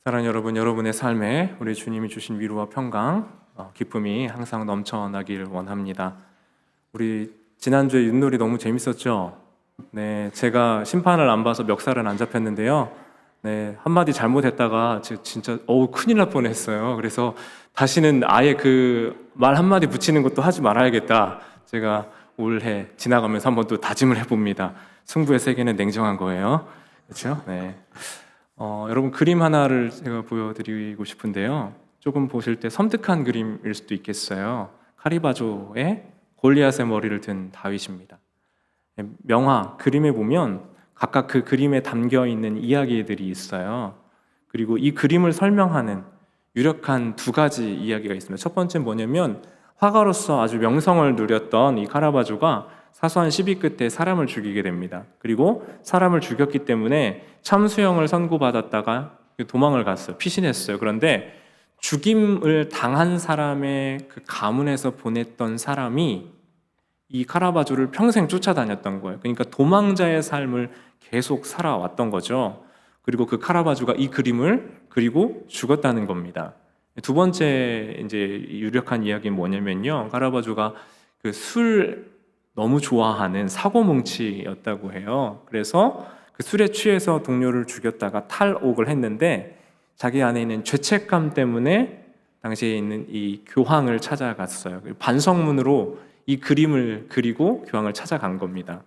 사랑하는 여러분, 여러분의 삶에 우리 주님이 주신 위로와 평강, 기쁨이 항상 넘쳐나길 원합니다. 우리 지난주에 윷놀이 너무 재밌었죠? 네, 제가 심판을 안 봐서 멱살은 안 잡혔는데요. 네, 한마디 잘못했다가 진짜 큰일 날 뻔했어요. 그래서 다시는 아예 그 말 한마디 붙이는 것도 하지 말아야겠다. 제가 올해 지나가면서 한번 또 다짐을 해봅니다. 승부의 세계는 냉정한 거예요. 그렇죠? 네. 여러분, 그림 하나를 제가 보여드리고 싶은데요. 조금 보실 때 섬뜩한 그림일 수도 있겠어요. 카리바조의 골리앗의 머리를 든 다윗입니다. 명화, 그림에 보면 각각 그 그림에 담겨 있는 이야기들이 있어요. 그리고 이 그림을 설명하는 유력한 두 가지 이야기가 있습니다. 첫 번째는 뭐냐면, 화가로서 아주 명성을 누렸던 이 카라바조가 사소한 시비 끝에 사람을 죽이게 됩니다. 그리고 사람을 죽였기 때문에 참수형을 선고받았다가 도망을 갔어요. 피신했어요. 그런데 죽임을 당한 사람의 그 가문에서 보냈던 사람이 이 카라바조를 평생 쫓아다녔던 거예요. 그러니까 도망자의 삶을 계속 살아왔던 거죠. 그리고 그 카라바조가 이 그림을 그리고 죽었다는 겁니다. 두 번째 이제 유력한 이야기는 뭐냐면요. 카라바조가 그 술 너무 좋아하는 사고뭉치였다고 해요. 그래서 그 술에 취해서 동료를 죽였다가 탈옥을 했는데 자기 안에 있는 죄책감 때문에 당시에 있는 이 교황을 찾아갔어요. 반성문으로 이 그림을 그리고 교황을 찾아간 겁니다.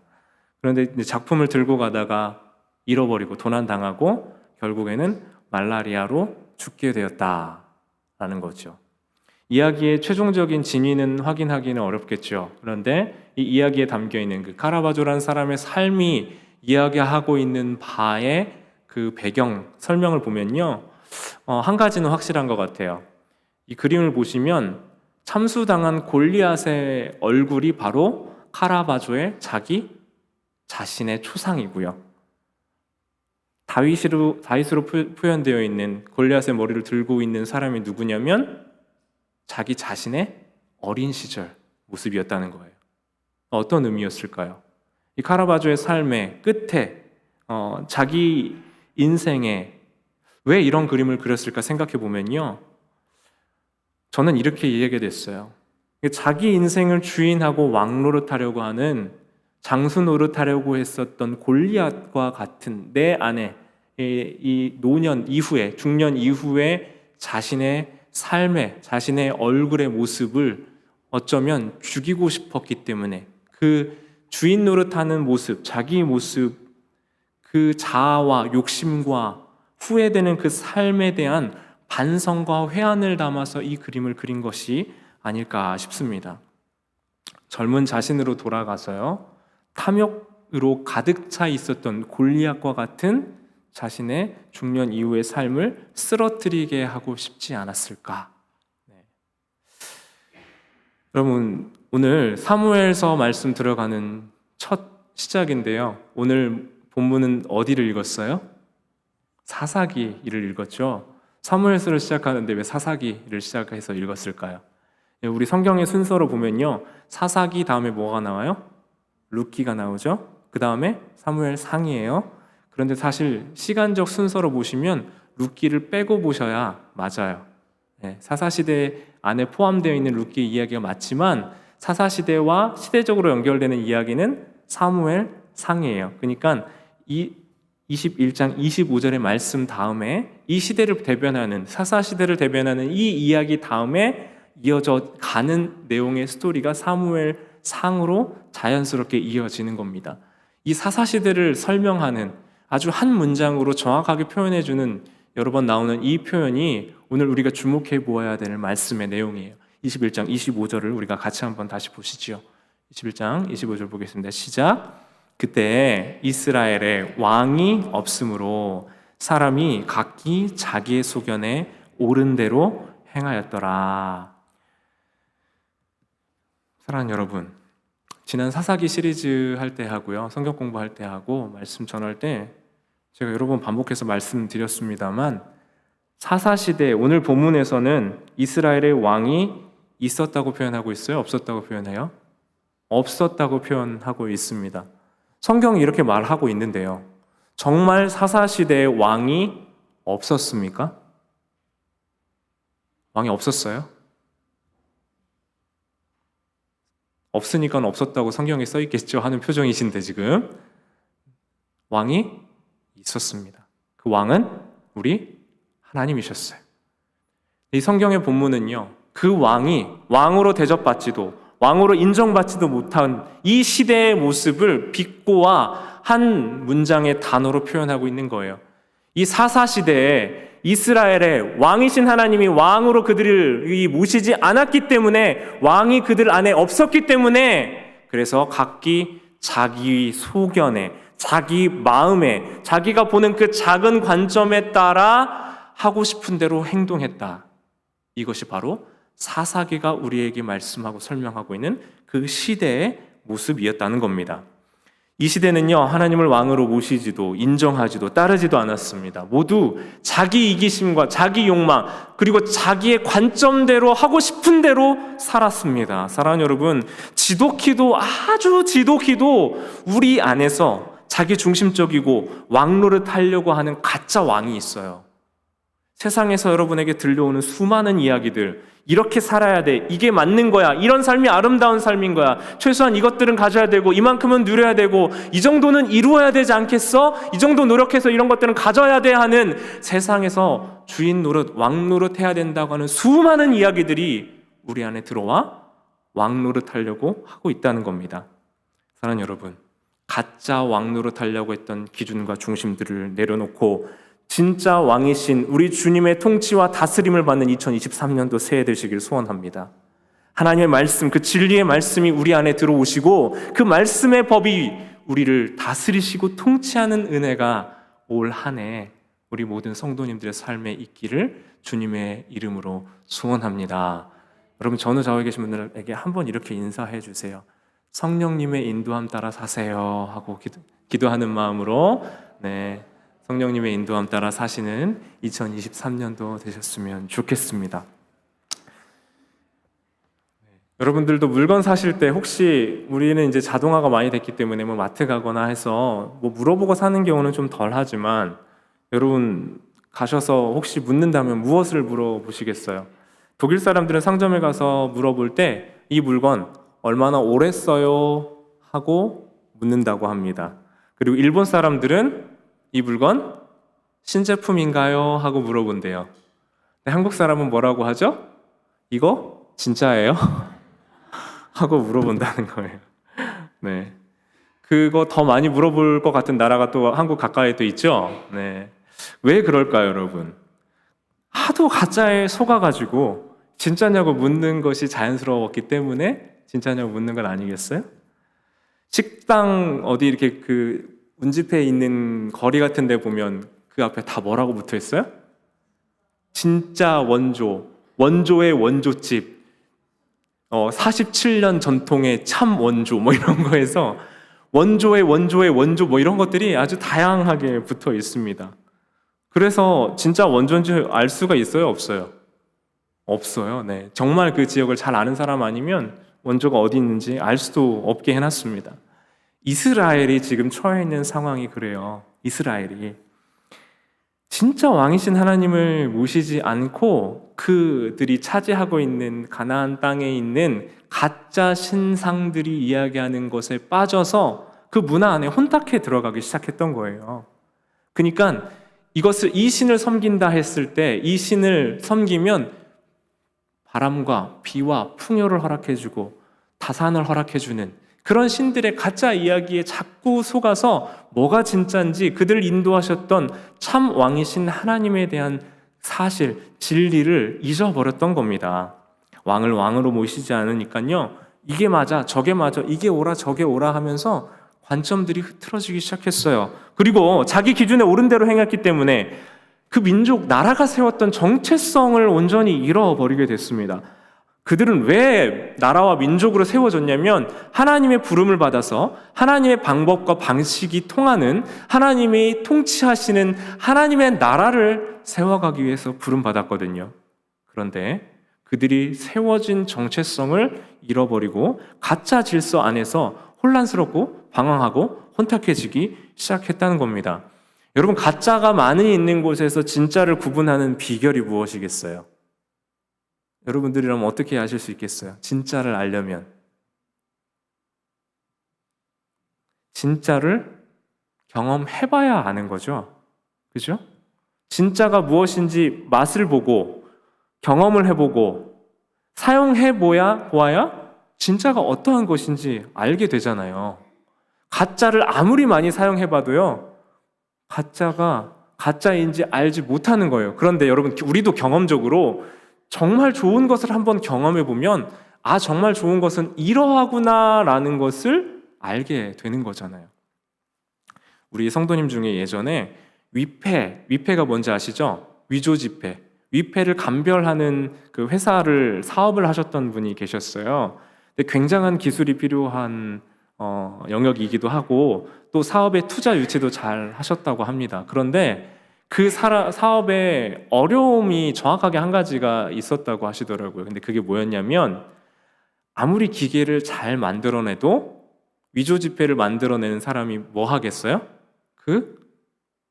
그런데 이제 작품을 들고 가다가 잃어버리고 도난당하고 결국에는 말라리아로 죽게 되었다라는 거죠. 이야기의 최종적인 진위는 확인하기는 어렵겠죠. 그런데 이 이야기에 담겨있는 그 카라바조라는 사람의 삶이 이야기하고 있는 바의 그 배경 설명을 보면요, 한 가지는 확실한 것 같아요. 이 그림을 보시면 참수당한 골리앗의 얼굴이 바로 카라바조의 자기 자신의 초상이고요. 다윗으로 표현되어 있는 골리앗의 머리를 들고 있는 사람이 누구냐면 자기 자신의 어린 시절 모습이었다는 거예요. 어떤 의미였을까요? 이 카라바조의 삶의 끝에 자기 인생에 왜 이런 그림을 그렸을까 생각해 보면요, 저는 이렇게 이해하게 됐어요. 자기 인생을 주인하고 왕 노릇하려고 하는, 장수 노릇하려고 했었던 골리앗과 같은 내 안에 이 노년 이후에, 중년 이후에 자신의 삶의, 자신의 얼굴의 모습을 어쩌면 죽이고 싶었기 때문에 그 주인 노릇하는 모습, 자기 모습, 그 자아와 욕심과 후회되는 그 삶에 대한 반성과 회한을 담아서 이 그림을 그린 것이 아닐까 싶습니다. 젊은 자신으로 돌아가서요, 탐욕으로 가득 차 있었던 골리앗과 같은 자신의 중년 이후의 삶을 쓰러뜨리게 하고 싶지 않았을까? 여러분, 오늘 사무엘서 말씀 들어가는 첫 시작인데요. 오늘 본문은 어디를 읽었어요? 사사기를 읽었죠. 사무엘서를 시작하는데 왜 사사기를 시작해서 읽었을까요? 우리 성경의 순서로 보면요, 사사기 다음에 뭐가 나와요? 룻기가 나오죠. 그 다음에 사무엘상이에요. 그런데 사실 시간적 순서로 보시면 룻기를 빼고 보셔야 맞아요. 사사시대 안에 포함되어 있는 룻기 이야기가 맞지만 사사시대와 시대적으로 연결되는 이야기는 사무엘상이에요. 그러니까 이 21장 25절의 말씀 다음에 이 시대를 대변하는, 사사시대를 대변하는 이 이야기 다음에 이어져 가는 내용의 스토리가 사무엘상으로 자연스럽게 이어지는 겁니다. 이 사사시대를 설명하는, 아주 한 문장으로 정확하게 표현해주는 여러 번 나오는 이 표현이 오늘 우리가 주목해 보아야 되는 말씀의 내용이에요. 21장 25절을 우리가 같이 한번 다시 보시죠. 21장 25절 보겠습니다. 시작. 그때 이스라엘에 왕이 없으므로 사람이 각기 자기의 소견에 옳은 대로 행하였더라. 사랑하는 여러분, 지난 사사기 시리즈 할 때 하고요, 성경 공부할 때 하고 말씀 전할 때 제가 여러 번 반복해서 말씀드렸습니다만, 사사시대 오늘 본문에서는 이스라엘의 왕이 있었다고 표현하고 있어요? 없었다고 표현해요? 없었다고 표현하고 있습니다. 성경이 이렇게 말하고 있는데요, 정말 사사시대의 왕이 없었습니까? 왕이 없었어요? 없으니까 없었다고 성경에 써 있겠죠 하는 표정이신데 지금 왕이 있었습니다. 그 왕은 우리 하나님이셨어요. 이 성경의 본문은요, 그 왕이 왕으로 대접받지도 왕으로 인정받지도 못한 이 시대의 모습을 비꼬아 한 문장의 단어로 표현하고 있는 거예요. 이 사사시대에 이스라엘의 왕이신 하나님이 왕으로 그들을 모시지 않았기 때문에, 왕이 그들 안에 없었기 때문에, 그래서 각기 자기 소견에, 자기 마음에, 자기가 보는 그 작은 관점에 따라 하고 싶은 대로 행동했다. 이것이 바로 사사기가 우리에게 말씀하고 설명하고 있는 그 시대의 모습이었다는 겁니다. 이 시대는요, 하나님을 왕으로 모시지도 인정하지도 따르지도 않았습니다. 모두 자기 이기심과 자기 욕망, 그리고 자기의 관점대로 하고 싶은 대로 살았습니다. 사랑하는 여러분, 지독히도 아주 지독히도 우리 안에서 자기 중심적이고 왕노릇 하려고 하는 가짜 왕이 있어요. 세상에서 여러분에게 들려오는 수많은 이야기들, 이렇게 살아야 돼, 이게 맞는 거야, 이런 삶이 아름다운 삶인 거야, 최소한 이것들은 가져야 되고 이만큼은 누려야 되고 이 정도는 이루어야 되지 않겠어? 이 정도 노력해서 이런 것들은 가져야 돼 하는, 세상에서 주인 노릇, 왕 노릇 해야 된다고 하는 수많은 이야기들이 우리 안에 들어와 왕 노릇 하려고 하고 있다는 겁니다. 사랑하는 여러분, 가짜 왕 노릇 하려고 했던 기준과 중심들을 내려놓고 진짜 왕이신 우리 주님의 통치와 다스림을 받는 2023년도 새해 되시길 소원합니다. 하나님의 말씀, 그 진리의 말씀이 우리 안에 들어오시고 그 말씀의 법이 우리를 다스리시고 통치하는 은혜가 올 한 해 우리 모든 성도님들의 삶에 있기를 주님의 이름으로 소원합니다. 여러분, 전후좌우에 계신 분들에게 한번 이렇게 인사해 주세요. 성령님의 인도함 따라 사세요 하고 기도하는 마음으로, 성령님의 인도함 따라 사시는 2023년도 되셨으면 좋겠습니다. 여러분들도 물건 사실 때 혹시, 우리는 이제 자동화가 많이 됐기 때문에 마트 가거나 해서 물어보고 사는 경우는 좀 덜 하지만, 여러분 가셔서 혹시 묻는다면 무엇을 물어보시겠어요? 독일 사람들은 상점에 가서 물어볼 때 이 물건 얼마나 오래 써요? 하고 묻는다고 합니다. 그리고 일본 사람들은 이 물건 신제품인가요? 하고 물어본대요. 한국 사람은 뭐라고 하죠? 이거 진짜예요? 하고 물어본다는 거예요. 그거 더 많이 물어볼 것 같은 나라가 또 한국 가까이에 또 있죠? 왜 그럴까요, 여러분? 하도 가짜에 속아가지고 진짜냐고 묻는 것이 자연스러웠기 때문에 진짜냐고 묻는 건 아니겠어요? 식당 어디 이렇게 운집해 있는 거리 같은 데 보면 그 앞에 다 뭐라고 붙어 있어요? 진짜 원조, 원조의 원조집, 47년 전통의 참 원조 이런 거에서 원조의 원조 이런 것들이 아주 다양하게 붙어 있습니다. 그래서 진짜 원조인지 알 수가 있어요? 없어요? 없어요. 정말 그 지역을 잘 아는 사람 아니면 원조가 어디 있는지 알 수도 없게 해놨습니다. 이스라엘이 지금 처해 있는 상황이 그래요. 이스라엘이 진짜 왕이신 하나님을 모시지 않고 그들이 차지하고 있는 가나안 땅에 있는 가짜 신상들이 이야기하는 것에 빠져서 그 문화 안에 혼탁해 들어가기 시작했던 거예요. 그러니까 이 신을 섬긴다 했을 때, 이 신을 섬기면 바람과 비와 풍요를 허락해주고 다산을 허락해주는 그런 신들의 가짜 이야기에 자꾸 속아서 뭐가 진짜인지 그들을 인도하셨던 참 왕이신 하나님에 대한 사실, 진리를 잊어버렸던 겁니다. 왕을 왕으로 모시지 않으니까요, 이게 맞아, 저게 맞아, 이게 옳아, 저게 옳아 하면서 관점들이 흐트러지기 시작했어요. 그리고 자기 기준에 옳은 대로 행했기 때문에 그 민족, 나라가 세웠던 정체성을 온전히 잃어버리게 됐습니다. 그들은 왜 나라와 민족으로 세워졌냐면 하나님의 부름을 받아서 하나님의 방법과 방식이 통하는, 하나님이 통치하시는 하나님의 나라를 세워가기 위해서 부름받았거든요. 그런데 그들이 세워진 정체성을 잃어버리고 가짜 질서 안에서 혼란스럽고 방황하고 혼탁해지기 시작했다는 겁니다. 여러분, 가짜가 많이 있는 곳에서 진짜를 구분하는 비결이 무엇이겠어요? 여러분들이라면 어떻게 아실 수 있겠어요? 진짜를 알려면 진짜를 경험해봐야 아는 거죠. 그죠? 진짜가 무엇인지 맛을 보고 경험을 해보고 보아야 진짜가 어떠한 것인지 알게 되잖아요. 가짜를 아무리 많이 사용해봐도요, 가짜가 가짜인지 알지 못하는 거예요. 그런데 여러분, 우리도 경험적으로 정말 좋은 것을 한번 경험해보면 정말 좋은 것은 이러하구나라는 것을 알게 되는 거잖아요. 우리 성도님 중에 예전에 위패가 뭔지 아시죠? 위조지폐. 위패를 감별하는 그 사업을 하셨던 분이 계셨어요. 근데 굉장한 기술이 필요한 영역이기도 하고 또 사업의 투자 유치도 잘 하셨다고 합니다. 그런데 그 사업에 어려움이 정확하게 한 가지가 있었다고 하시더라고요. 근데 그게 뭐였냐면 아무리 기계를 잘 만들어내도 위조지폐를 만들어내는 사람이 뭐 하겠어요? 그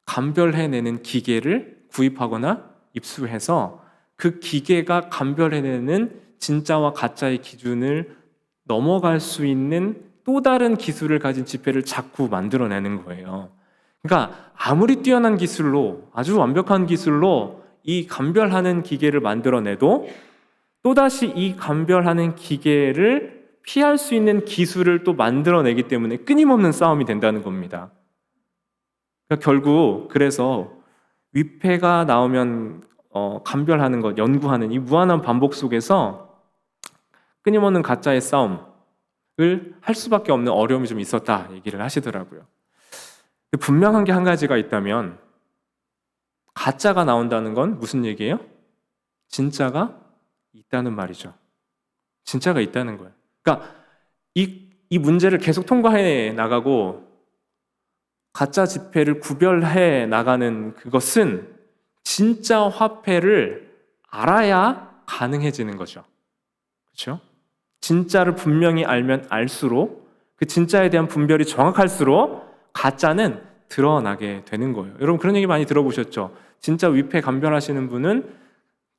감별해내는 기계를 구입하거나 입수해서 그 기계가 감별해내는 진짜와 가짜의 기준을 넘어갈 수 있는 또 다른 기술을 가진 지폐를 자꾸 만들어내는 거예요. 그러니까 아무리 뛰어난 기술로, 아주 완벽한 기술로 이 감별하는 기계를 만들어내도 또다시 이 감별하는 기계를 피할 수 있는 기술을 또 만들어내기 때문에 끊임없는 싸움이 된다는 겁니다. 그러니까 결국 그래서 위패가 나오면 감별하는 것, 연구하는 이 무한한 반복 속에서 끊임없는 가짜의 싸움을 할 수밖에 없는 어려움이 좀 있었다 얘기를 하시더라고요. 분명한 게 한 가지가 있다면 가짜가 나온다는 건 무슨 얘기예요? 진짜가 있다는 말이죠. 진짜가 있다는 거예요. 그러니까 이 문제를 계속 통과해 나가고 가짜 지폐를 구별해 나가는 그것은 진짜 화폐를 알아야 가능해지는 거죠. 그렇죠? 진짜를 분명히 알면 알수록 그 진짜에 대한 분별이 정확할수록 가짜는 드러나게 되는 거예요. 여러분 그런 얘기 많이 들어보셨죠? 진짜 위패 감별하시는 분은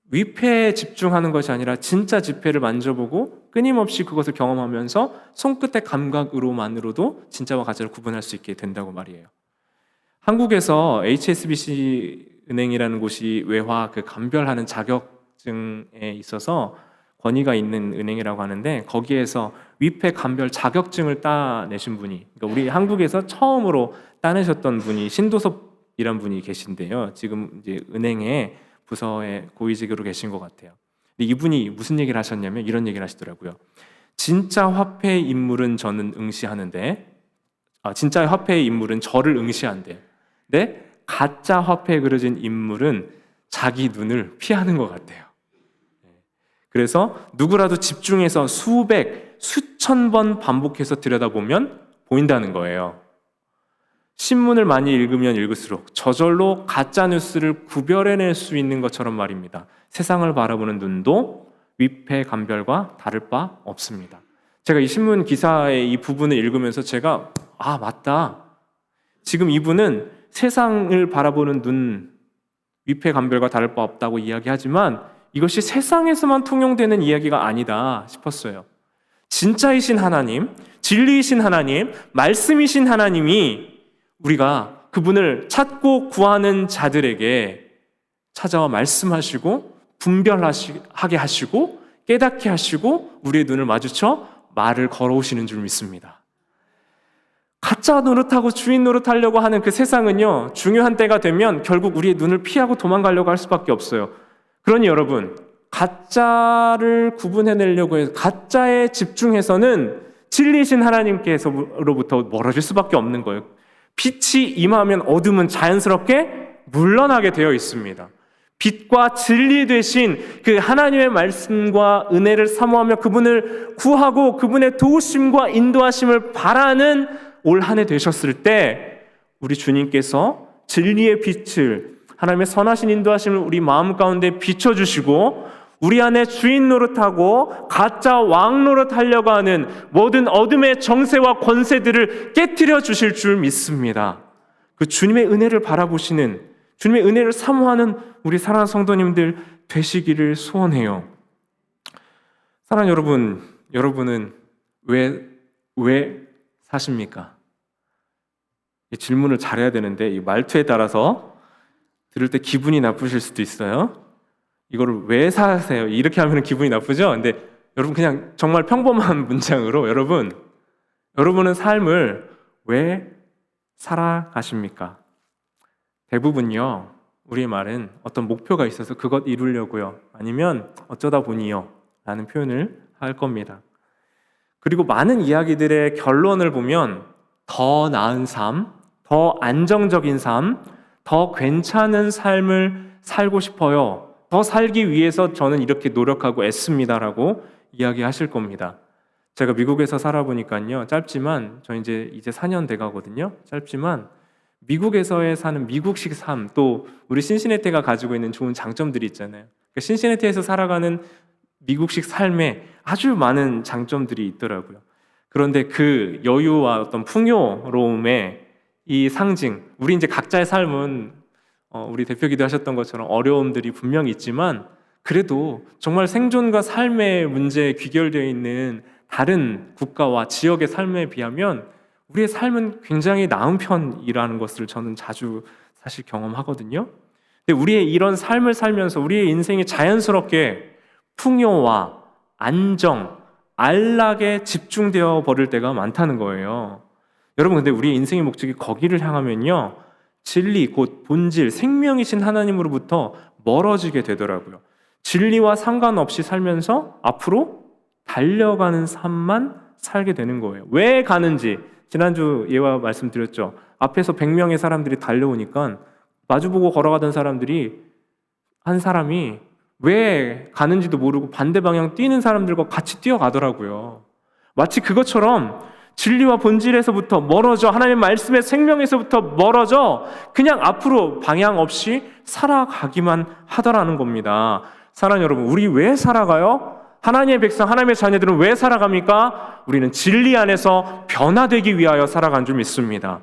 위패에 집중하는 것이 아니라 진짜 지폐를 만져보고 끊임없이 그것을 경험하면서 손끝의 감각으로만으로도 진짜와 가짜를 구분할 수 있게 된다고 말이에요. 한국에서 HSBC 은행이라는 곳이 외화 감별하는 자격증에 있어서 권위가 있는 은행이라고 하는데 거기에서 위패 감별 자격증을 따내신 분이, 그러니까 우리 한국에서 처음으로 따내셨던 분이 신도섭이란 분이 계신데요. 지금 이제 은행의 부서에 고위직으로 계신 것 같아요. 근데 이분이 무슨 얘기를 하셨냐면 이런 얘기를 하시더라고요. 진짜 화폐의 인물은 저는 응시하는데, 진짜 화폐의 인물은 저를 응시한대. 근데 가짜 화폐에 그려진 인물은 자기 눈을 피하는 것 같아요. 그래서 누구라도 집중해서 수백, 수천 번 반복해서 들여다보면 보인다는 거예요. 신문을 많이 읽으면 읽을수록 저절로 가짜 뉴스를 구별해낼 수 있는 것처럼 말입니다. 세상을 바라보는 눈도 위패 감별과 다를 바 없습니다. 제가 이 신문 기사의 이 부분을 읽으면서 제가 맞다. 지금 이분은 세상을 바라보는 눈, 위패 감별과 다를 바 없다고 이야기하지만 이것이 세상에서만 통용되는 이야기가 아니다 싶었어요. 진짜이신 하나님, 진리이신 하나님, 말씀이신 하나님이 우리가 그분을 찾고 구하는 자들에게 찾아와 말씀하시고 분별하게 하시고 깨닫게 하시고 우리의 눈을 마주쳐 말을 걸어오시는 줄 믿습니다. 가짜 노릇하고 주인 노릇하려고 하는 그 세상은요, 중요한 때가 되면 결국 우리의 눈을 피하고 도망가려고 할 수밖에 없어요. 그러니 여러분, 가짜를 구분해내려고 해서 가짜에 집중해서는 진리이신 하나님께서로부터 멀어질 수밖에 없는 거예요. 빛이 임하면 어둠은 자연스럽게 물러나게 되어 있습니다. 빛과 진리 되신 그 하나님의 말씀과 은혜를 사모하며 그분을 구하고 그분의 도우심과 인도하심을 바라는 올 한 해 되셨을 때 우리 주님께서 진리의 빛을, 하나님의 선하신 인도하심을 우리 마음 가운데 비춰주시고 우리 안에 주인 노릇하고 가짜 왕 노릇하려고 하는 모든 어둠의 정세와 권세들을 깨트려 주실 줄 믿습니다. 그 주님의 은혜를 바라보시는, 주님의 은혜를 사모하는 우리 사랑하는 성도님들 되시기를 소원해요. 사랑하는 여러분, 여러분은 왜 사십니까? 이 질문을 잘해야 되는데 이 말투에 따라서 들을 때 기분이 나쁘실 수도 있어요. 이거를 왜 사세요? 이렇게 하면 기분이 나쁘죠? 근데 여러분 그냥 정말 평범한 문장으로 여러분은 삶을 왜 살아가십니까? 대부분요, 우리의 말은 어떤 목표가 있어서 그것 이루려고요. 아니면 어쩌다 보니요. 라는 표현을 할 겁니다. 그리고 많은 이야기들의 결론을 보면 더 나은 삶, 더 안정적인 삶, 더 괜찮은 삶을 살고 싶어요. 더 살기 위해서 저는 이렇게 노력하고 애씁니다라고 이야기하실 겁니다. 제가 미국에서 살아보니까요, 짧지만 저 이제 4년 돼가거든요. 짧지만 미국에서의 사는 미국식 삶, 또 우리 신시내티가 가지고 있는 좋은 장점들이 있잖아요. 그러니까 신시내티에서 살아가는 미국식 삶에 아주 많은 장점들이 있더라고요. 그런데 그 여유와 어떤 풍요로움의 이 상징, 우리 이제 각자의 삶은 우리 대표기도 하셨던 것처럼 어려움들이 분명히 있지만 그래도 정말 생존과 삶의 문제에 귀결되어 있는 다른 국가와 지역의 삶에 비하면 우리의 삶은 굉장히 나은 편이라는 것을 저는 자주 사실 경험하거든요. 근데 우리의 이런 삶을 살면서 우리의 인생이 자연스럽게 풍요와 안정, 안락에 집중되어 버릴 때가 많다는 거예요. 여러분, 근데 우리의 인생의 목적이 거기를 향하면요, 진리, 곧 본질, 생명이신 하나님으로부터 멀어지게 되더라고요. 진리와 상관없이 살면서 앞으로 달려가는 삶만 살게 되는 거예요. 왜 가는지 지난주 예화 말씀드렸죠. 앞에서 100명의 사람들이 달려오니까 마주보고 걸어가던 사람들이 한 사람이 왜 가는지도 모르고 반대 방향 뛰는 사람들과 같이 뛰어가더라고요. 마치 그것처럼 진리와 본질에서부터 멀어져, 하나님의 말씀의 생명에서부터 멀어져 그냥 앞으로 방향 없이 살아가기만 하더라는 겁니다. 사랑하는 여러분, 우리 왜 살아가요? 하나님의 백성, 하나님의 자녀들은 왜 살아갑니까? 우리는 진리 안에서 변화되기 위하여 살아간 줄 믿습니다.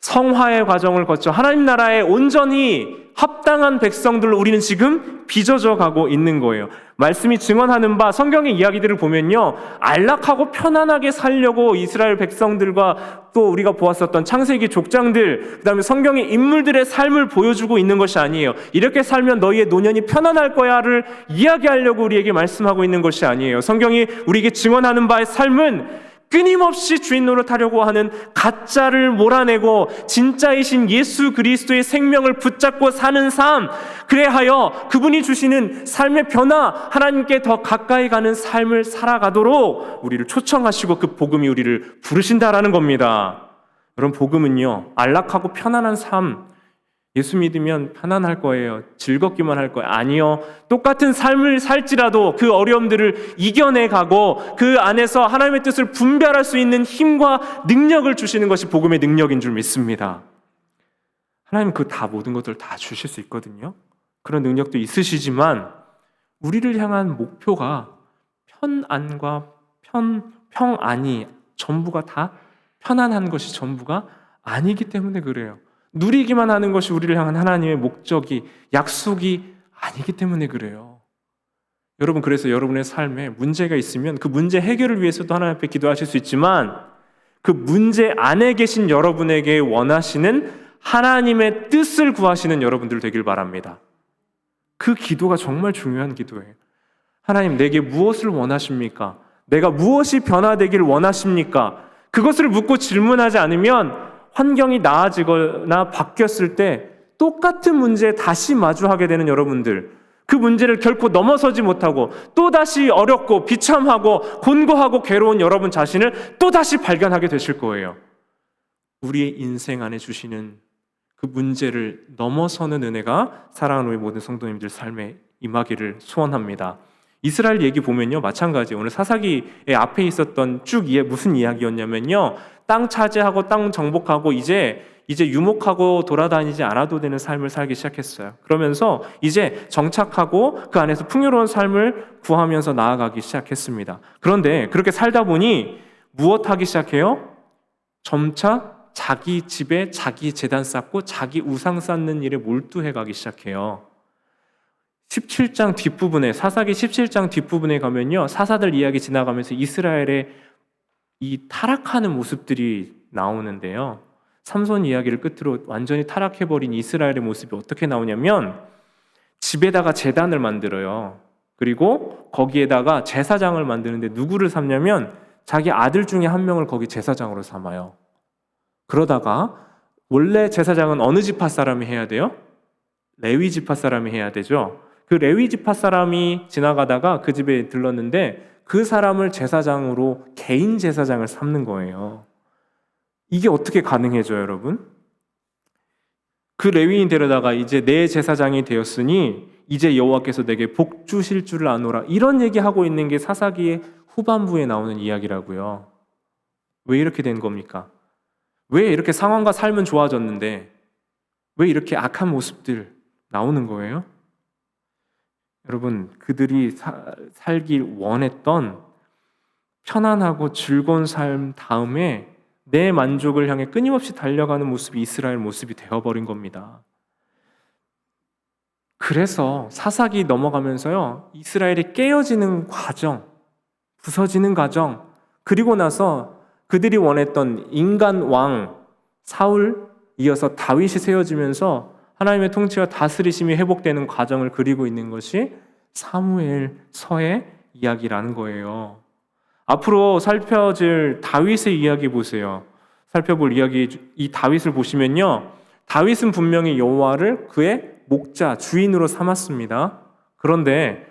성화의 과정을 거쳐 하나님 나라에 온전히 합당한 백성들로 우리는 지금 빚어져 가고 있는 거예요. 말씀이 증언하는 바 성경의 이야기들을 보면요, 안락하고 편안하게 살려고 이스라엘 백성들과 또 우리가 보았었던 창세기 족장들, 그 다음에 성경의 인물들의 삶을 보여주고 있는 것이 아니에요. 이렇게 살면 너희의 노년이 편안할 거야를 이야기하려고 우리에게 말씀하고 있는 것이 아니에요. 성경이 우리에게 증언하는 바의 삶은 끊임없이 주인 노릇하려고 하는 가짜를 몰아내고 진짜이신 예수 그리스도의 생명을 붙잡고 사는 삶, 그래하여 그분이 주시는 삶의 변화, 하나님께 더 가까이 가는 삶을 살아가도록 우리를 초청하시고 그 복음이 우리를 부르신다라는 겁니다. 여러분, 복음은요, 안락하고 편안한 삶, 예수 믿으면 편안할 거예요. 즐겁기만 할 거예요. 아니요. 똑같은 삶을 살지라도 그 어려움들을 이겨내가고 그 안에서 하나님의 뜻을 분별할 수 있는 힘과 능력을 주시는 것이 복음의 능력인 줄 믿습니다. 하나님은 그 다 모든 것들을 다 주실 수 있거든요. 그런 능력도 있으시지만 우리를 향한 목표가 편안과 평안이 전부가 다 편안한 것이 전부가 아니기 때문에 그래요. 누리기만 하는 것이 우리를 향한 하나님의 목적이, 약속이 아니기 때문에 그래요. 여러분, 그래서 여러분의 삶에 문제가 있으면 그 문제 해결을 위해서도 하나님 앞에 기도하실 수 있지만 그 문제 안에 계신 여러분에게 원하시는 하나님의 뜻을 구하시는 여러분들 되길 바랍니다. 그 기도가 정말 중요한 기도예요. 하나님, 내게 무엇을 원하십니까? 내가 무엇이 변화되길 원하십니까? 그것을 묻고 질문하지 않으면 환경이 나아지거나 바뀌었을 때 똑같은 문제에 다시 마주하게 되는 여러분들, 그 문제를 결코 넘어서지 못하고 또다시 어렵고 비참하고 곤고하고 괴로운 여러분 자신을 또다시 발견하게 되실 거예요. 우리의 인생 안에 주시는 그 문제를 넘어서는 은혜가 사랑하는 우리 모든 성도님들 삶에 임하기를 소원합니다. 이스라엘 얘기 보면요, 마찬가지예요. 오늘 사사기의 앞에 있었던 쭉 무슨 이야기였냐면요, 땅 차지하고 땅 정복하고 이제 유목하고 돌아다니지 않아도 되는 삶을 살기 시작했어요. 그러면서 이제 정착하고 그 안에서 풍요로운 삶을 구하면서 나아가기 시작했습니다. 그런데 그렇게 살다 보니 무엇하기 시작해요? 점차 자기 집에 자기 제단 쌓고 자기 우상 쌓는 일에 몰두해 가기 시작해요. 17장 뒷부분에, 사사기 17장 뒷부분에 가면요, 사사들 이야기 지나가면서 이스라엘의 이 타락하는 모습들이 나오는데요, 삼손 이야기를 끝으로 완전히 타락해버린 이스라엘의 모습이 어떻게 나오냐면, 집에다가 제단을 만들어요. 그리고 거기에다가 제사장을 만드는데 누구를 삼냐면 자기 아들 중에 한 명을 거기 제사장으로 삼아요. 그러다가 원래 제사장은 어느 지파 사람이 해야 돼요? 레위 지파 사람이 해야 되죠. 그 레위 지파 사람이 지나가다가 그 집에 들렀는데 그 사람을 제사장으로, 개인 제사장을 삼는 거예요. 이게 어떻게 가능해져요, 여러분? 그 레위인 데려다가 이제 내 제사장이 되었으니 이제 여호와께서 내게 복 주실 줄을 아노라, 이런 얘기하고 있는 게 사사기의 후반부에 나오는 이야기라고요. 왜 이렇게 된 겁니까? 왜 이렇게 상황과 삶은 좋아졌는데 왜 이렇게 악한 모습들 나오는 거예요? 여러분, 그들이 살길 원했던 편안하고 즐거운 삶 다음에 내 만족을 향해 끊임없이 달려가는 모습이 이스라엘 모습이 되어버린 겁니다. 그래서 사사기 넘어가면서요, 이스라엘이 깨어지는 과정, 부서지는 과정, 그리고 나서 그들이 원했던 인간 왕 사울, 이어서 다윗이 세워지면서 하나님의 통치와 다스리심이 회복되는 과정을 그리고 있는 것이 사무엘서의 이야기라는 거예요. 앞으로 살펴질 다윗의 이야기 보세요. 살펴볼 이야기, 이 다윗을 보시면요, 다윗은 분명히 여호와를 그의 목자, 주인으로 삼았습니다. 그런데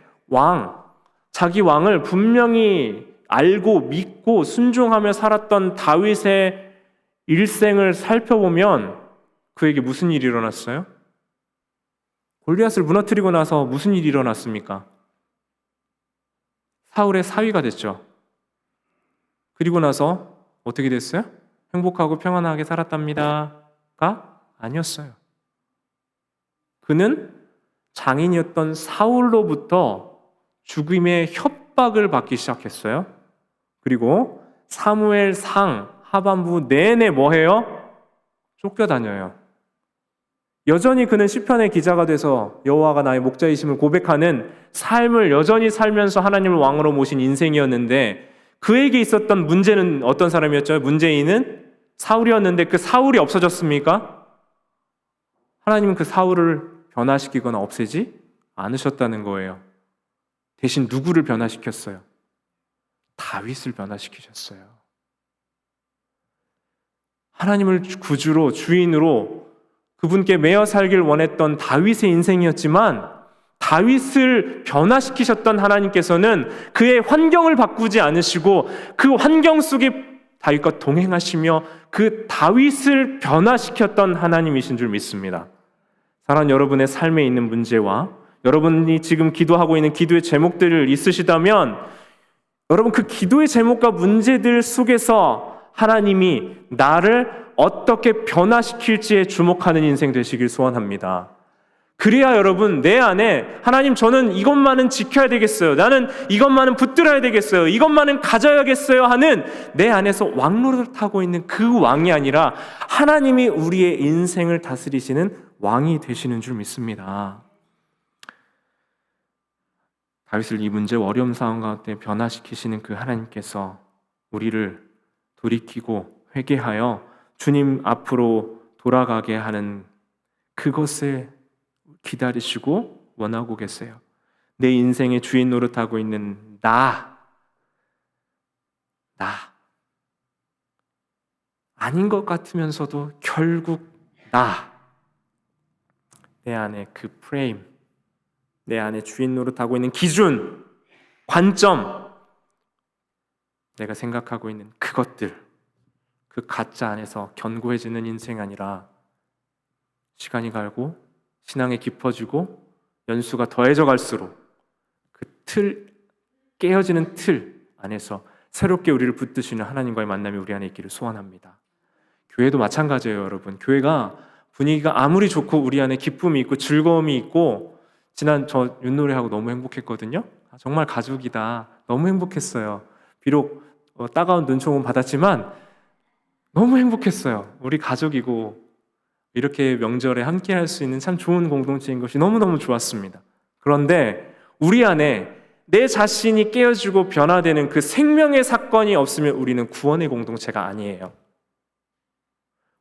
자기 왕을 분명히 알고 믿고 순종하며 살았던 다윗의 일생을 살펴보면 그에게 무슨 일이 일어났어요? 골리앗을 무너뜨리고 나서 무슨 일이 일어났습니까? 사울의 사위가 됐죠. 그리고 나서 어떻게 됐어요? 행복하고 평안하게 살았답니다가 아니었어요. 그는 장인이었던 사울로부터 죽임의 협박을 받기 시작했어요. 그리고 사무엘상 하반부 내내 뭐 해요? 쫓겨다녀요. 여전히 그는 시편의 기자가 돼서 여호와가 나의 목자이심을 고백하는 삶을 여전히 살면서 하나님을 왕으로 모신 인생이었는데, 그에게 있었던 문제는 어떤 사람이었죠? 문제인은 사울이었는데 그 사울이 없어졌습니까? 하나님은 그 사울을 변화시키거나 없애지 않으셨다는 거예요. 대신 누구를 변화시켰어요? 다윗을 변화시키셨어요. 하나님을 구주로, 주인으로 그분께 매여 살길 원했던 다윗의 인생이었지만, 다윗을 변화시키셨던 하나님께서는 그의 환경을 바꾸지 않으시고 그 환경 속에 다윗과 동행하시며 그 다윗을 변화시켰던 하나님이신 줄 믿습니다. 사랑하는 여러분의 삶에 있는 문제와 여러분이 지금 기도하고 있는 기도의 제목들을 있으시다면, 여러분 그 기도의 제목과 문제들 속에서 하나님이 나를 어떻게 변화시킬지에 주목하는 인생 되시길 소원합니다. 그래야 여러분, 내 안에 하나님, 저는 이것만은 지켜야 되겠어요, 나는 이것만은 붙들어야 되겠어요, 이것만은 가져야겠어요 하는 내 안에서 왕노릇하고 있는 그 왕이 아니라 하나님이 우리의 인생을 다스리시는 왕이 되시는 줄 믿습니다. 다윗을 이 문제 어려움 상황 가운데 변화시키시는 그 하나님께서 우리를 돌이키고 회개하여 주님 앞으로 돌아가게 하는 그것을 기다리시고 원하고 계세요. 내 인생의 주인 노릇하고 있는 나 아닌 것 같으면서도 결국 내 안에 그 프레임, 내 안에 주인 노릇하고 있는 기준, 관점, 내가 생각하고 있는 그것들, 그 가짜 안에서 견고해지는 인생 아니라 시간이 가고 신앙이 깊어지고 연수가 더해져 갈수록 그 깨어지는 틀 안에서 새롭게 우리를 붙드시는 하나님과의 만남이 우리 안에 있기를 소원합니다. 교회도 마찬가지예요, 여러분. 교회가 분위기가 아무리 좋고 우리 안에 기쁨이 있고 즐거움이 있고, 지난 저 윷놀이하고 너무 행복했거든요. 정말 가족이다, 너무 행복했어요. 비록 따가운 눈총은 받았지만 너무 행복했어요. 우리 가족이고 이렇게 명절에 함께 할 수 있는 참 좋은 공동체인 것이 너무너무 좋았습니다. 그런데 우리 안에 내 자신이 깨어지고 변화되는 그 생명의 사건이 없으면 우리는 구원의 공동체가 아니에요.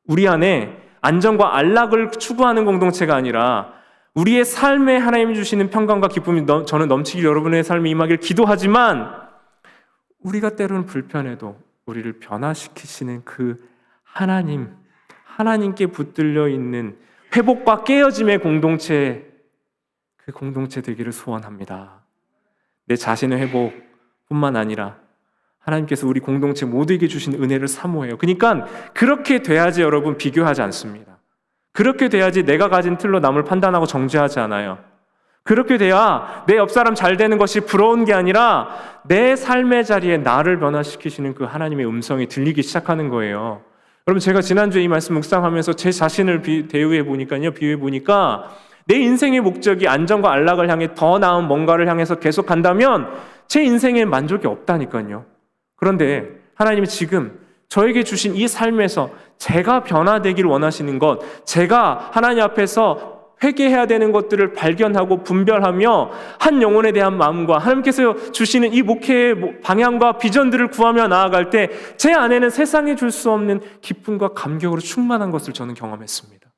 우리 안에 안정과 안락을 추구하는 공동체가 아니라 우리의 삶에 하나님이 주시는 평강과 기쁨이 저는 넘치길 여러분의 삶에 임하길 기도하지만 우리가 때로는 불편해도 우리를 변화시키시는 그 하나님께 붙들려 있는 회복과 깨어짐의 공동체, 그 공동체 되기를 소원합니다. 내 자신의 회복뿐만 아니라 하나님께서 우리 공동체 모두에게 주신 은혜를 사모해요. 그러니까 그렇게 돼야지 여러분 비교하지 않습니다. 그렇게 돼야지 내가 가진 틀로 남을 판단하고 정죄하지 않아요. 그렇게 돼야 내 옆 사람 잘 되는 것이 부러운 게 아니라 내 삶의 자리에 나를 변화시키시는 그 하나님의 음성이 들리기 시작하는 거예요. 여러분, 제가 지난주에 이 말씀 묵상하면서 제 자신을 비유해 보니까 내 인생의 목적이 안정과 안락을 향해 더 나은 뭔가를 향해서 계속 간다면 제 인생에 만족이 없다니까요. 그런데 하나님이 지금 저에게 주신 이 삶에서 제가 변화되기를 원하시는 것, 제가 하나님 앞에서 회개해야 되는 것들을 발견하고 분별하며 한 영혼에 대한 마음과 하나님께서 주시는 이 목회의 방향과 비전들을 구하며 나아갈 때 제 안에는 세상에 줄 수 없는 기쁨과 감격으로 충만한 것을 저는 경험했습니다.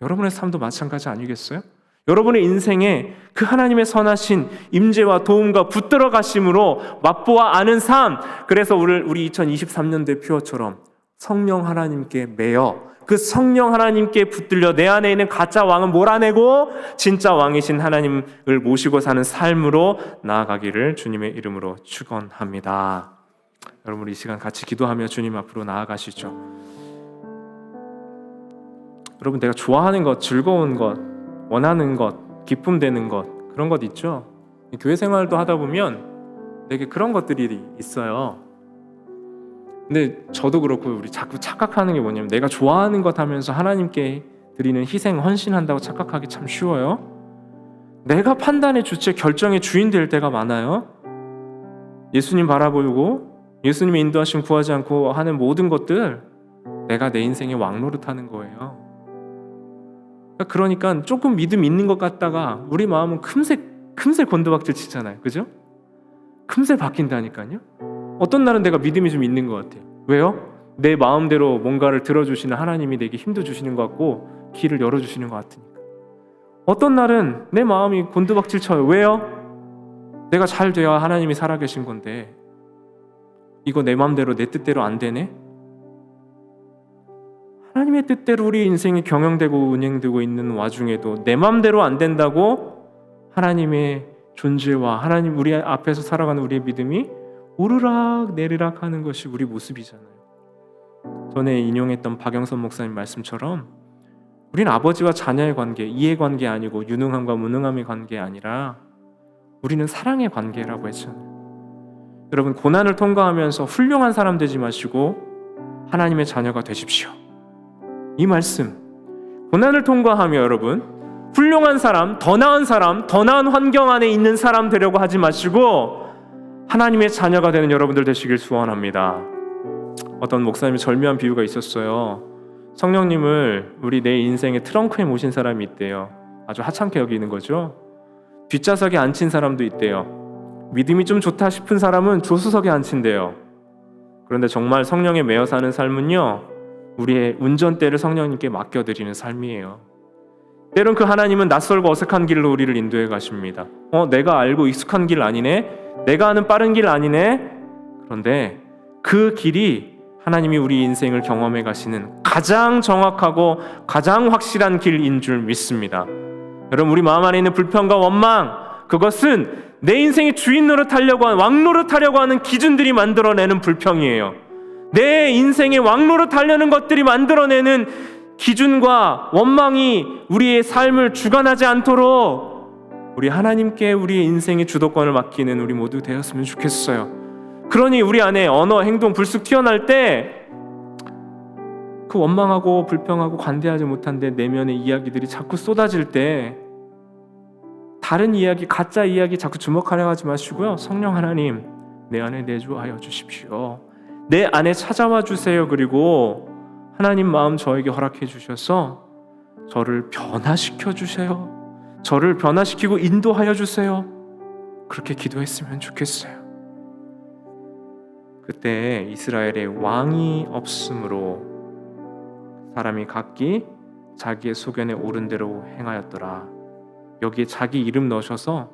여러분의 삶도 마찬가지 아니겠어요? 여러분의 인생에 그 하나님의 선하신 임재와 도움과 붙들어 가심으로 맛보아 아는 삶, 그래서 우리 2023년도의 표어처럼 성령 하나님께 매여 그 성령 하나님께 붙들려 내 안에 있는 가짜 왕은 몰아내고 진짜 왕이신 하나님을 모시고 사는 삶으로 나아가기를 주님의 이름으로 축원합니다. 여러분, 이 시간 같이 기도하며 주님 앞으로 나아가시죠. 여러분, 내가 좋아하는 것, 즐거운 것, 원하는 것, 기쁨 되는 것, 그런 것 있죠? 교회 생활도 하다 보면 내게 그런 것들이 있어요. 근데 저도 그렇고 우리 자꾸 착각하는 게 뭐냐면 내가 좋아하는 것 하면서 하나님께 드리는 희생, 헌신한다고 착각하기 참 쉬워요. 내가 판단의 주체, 결정의 주인 될 때가 많아요. 예수님 바라보고 예수님의 인도하심 구하지 않고 하는 모든 것들, 내가 내 인생의 왕노릇하는 거예요. 그러니까 조금 믿음 있는 것 같다가 우리 마음은 금세 곤두박질 치잖아요. 그죠? 금세 바뀐다니까요. 어떤 날은 내가 믿음이 좀 있는 것 같아요. 왜요? 내 마음대로 뭔가를 들어주시는 하나님이 내게 힘도 주시는 것 같고 길을 열어주시는 것 같으니까. 어떤 날은 내 마음이 곤두박질 쳐요. 왜요? 내가 잘 돼야 하나님이 살아계신 건데 이거 내 마음대로 내 뜻대로 안 되네? 하나님의 뜻대로 우리 인생이 경영되고 운행되고 있는 와중에도 내 마음대로 안 된다고 하나님의 존재와 하나님 우리 앞에서 살아가는 우리의 믿음이 오르락 내리락 하는 것이 우리 모습이잖아요. 전에 인용했던 박영선 목사님 말씀처럼 우리는 아버지와 자녀의 관계, 이해관계 아니고 유능함과 무능함의 관계 아니라 우리는 사랑의 관계라고 했잖아요. 여러분, 고난을 통과하면서 훌륭한 사람 되지 마시고 하나님의 자녀가 되십시오. 이 말씀, 고난을 통과하며 여러분 훌륭한 사람, 더 나은 환경 안에 있는 사람 되려고 하지 마시고 하나님의 자녀가 되는 여러분들 되시길 소원합니다. 어떤 목사님이 절묘한 비유가 있었어요. 성령님을 우리 내 인생의 트렁크에 모신 사람이 있대요. 아주 하찮게 여기는 거죠. 뒷좌석에 앉힌 사람도 있대요. 믿음이 좀 좋다 싶은 사람은 조수석에 앉힌대요. 그런데 정말 성령에 매여 사는 삶은요, 우리의 운전대를 성령님께 맡겨드리는 삶이에요. 때론 그 하나님은 낯설고 어색한 길로 우리를 인도해 가십니다. 내가 알고 익숙한 길 아니네? 내가 아는 빠른 길 아니네? 그런데 그 길이 하나님이 우리 인생을 경험해 가시는 가장 정확하고 가장 확실한 길인 줄 믿습니다. 여러분, 우리 마음 안에 있는 불평과 원망, 그것은 내 인생의 주인 노릇하려고 하는, 왕 노릇하려고 하는 기준들이 만들어내는 불평이에요. 내 인생의 왕 노릇하려는 것들이 만들어내는 기준과 원망이 우리의 삶을 주관하지 않도록 우리 하나님께 우리의 인생의 주도권을 맡기는 우리 모두 되었으면 좋겠어요. 그러니 우리 안에 언어, 행동, 불쑥 튀어날 때 그 원망하고 불평하고 관대하지 못한 내 내면의 이야기들이 자꾸 쏟아질 때 다른 이야기, 가짜 이야기 자꾸 주목하려 하지 마시고요. 성령 하나님, 내 안에 내주하여 주십시오. 내 안에 찾아와 주세요. 그리고 하나님 마음 저에게 허락해 주셔서 저를 변화시켜 주세요. 저를 변화시키고 인도하여 주세요. 그렇게 기도했으면 좋겠어요. 그때 이스라엘에 왕이 없으므로 사람이 각기 자기의 소견에 옳은 대로 행하였더라. 여기에 자기 이름 넣으셔서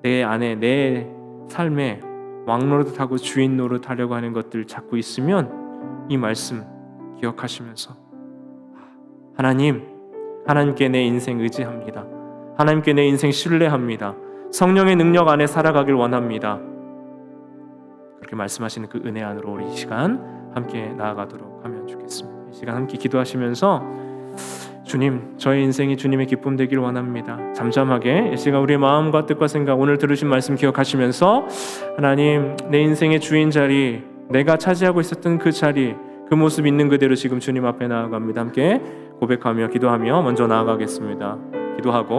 내 안에 내 삶에 왕노릇하고 주인 노릇하려고 하는 것들 찾고 있으면 이 말씀 기억하시면서 하나님께 내 인생 의지합니다. 하나님께 내 인생 신뢰합니다. 성령의 능력 안에 살아가길 원합니다. 그렇게 말씀하시는 그 은혜 안으로 우리 이 시간 함께 나아가도록 하면 좋겠습니다. 이 시간 함께 기도하시면서 주님, 저의 인생이 주님의 기쁨 되길 원합니다. 잠잠하게 이 시간 우리의 마음과 뜻과 생각, 오늘 들으신 말씀 기억하시면서 하나님, 내 인생의 주인 자리, 내가 차지하고 있었던 그 자리, 그 모습 있는 그대로 지금 주님 앞에 나아갑니다. 함께 고백하며 기도하며 먼저 나아가겠습니다. 기도하고